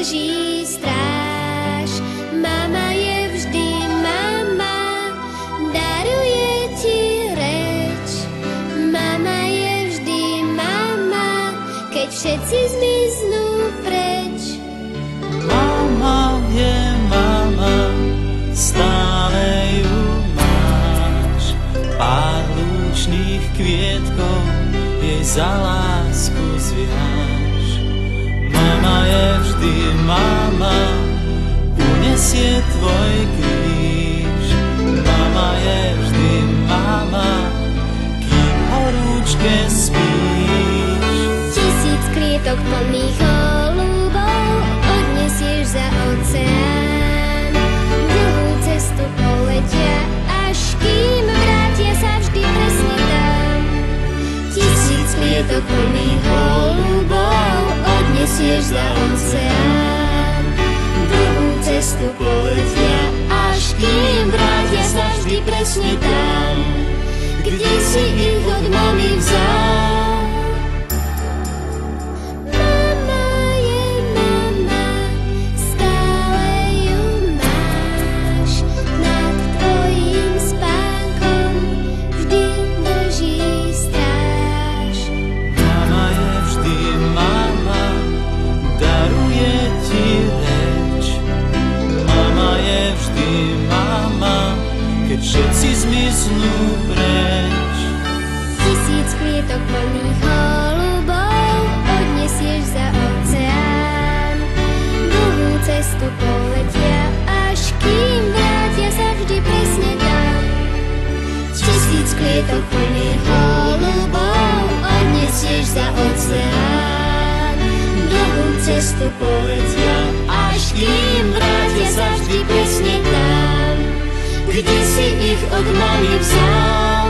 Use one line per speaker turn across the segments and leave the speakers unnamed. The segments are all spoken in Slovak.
drží stráž. Mama je vždy mama, daruje ti reč. Mama je vždy mama, keď všetci zmiznú preč.
Mama je mama, stále ju máš. Pár lúčných kvietkov jej za lásku zviaž. Mama je vždy mama, unesie tvoj kríž. Mama je vždy mama, kým horúčke spíš.
1000 kvietok plných holubov odnesieš za oceán. Dlhú cestu poletia, až kým vrátia sa vždy presne tam. 1000 kvietok plných holubov odnesieš za oceán. Dlhú cestu poletia, až kým vrátia sa vždy presne tam, kde si ich od mami vzal.
Všetci zmiznú preč.
1000 kvietok plných holubov odnesieš za oceán. Dlhú cestu poletia, až kým vrátia sa vždy presne tam. 1000 kvietok plných holubov odnesieš za oceán. Dlhú cestu poletia, až kým vrátia sa vždy presne tam, kde si ich od mami vzal.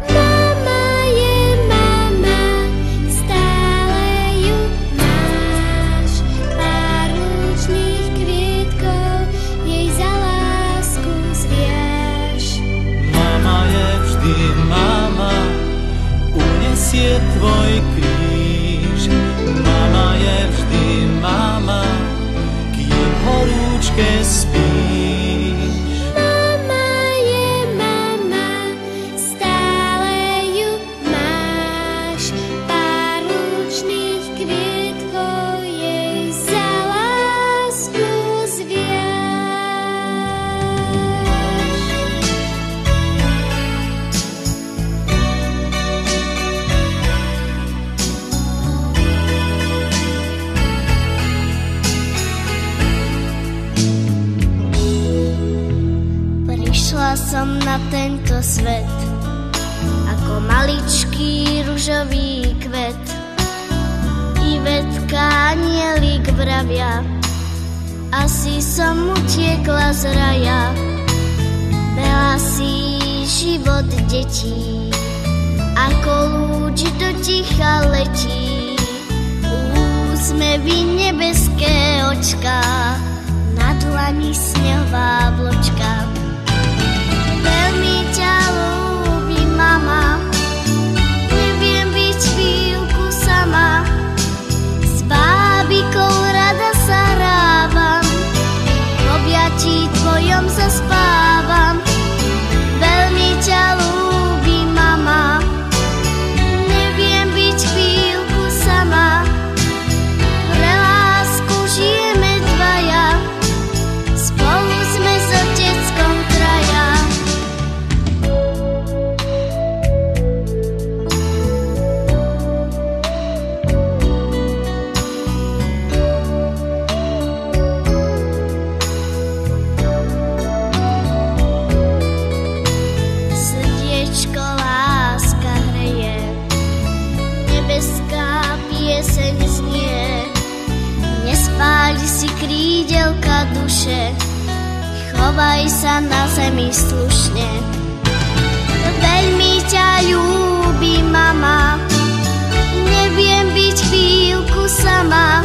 Mama je mama, stále ju máš. Pár lúčných kvietkov jej za lásku zviaž.
Mama je vždy mama, unesie tvoj kríž. Mama je vždy mama, kým horúčke spíš.
Mama je mama, stále ju máš. Pár lúčných kvietkov jej za lásku zviaž.
Prišla som na tento svet ako maličký ružový kvet. Ivetka, anielik vravia, asi som utiekla z raja. Veľa si život detí, ako lúč do ticha letí. Úsmevy nebeské očká, na dlani snehová vločka. Veľmi ťa ľúbi mama, neviem byť chvíľku sama. S bábikou rada sa hrávam, v objatí tvojom zaspávam. Veľmi ťa ľúbi mama, neviem byť chvíľku sama. Pre lásku žijeme dvaja, spolu sme s oteckom traja. Srdiečko láska hreje, nebeská pieseň znie. Nespáli si krídelka duše, chovaj sa na zemi slušne. Veľmi ťa ľúbi mama, neviem byť chvíľku sama.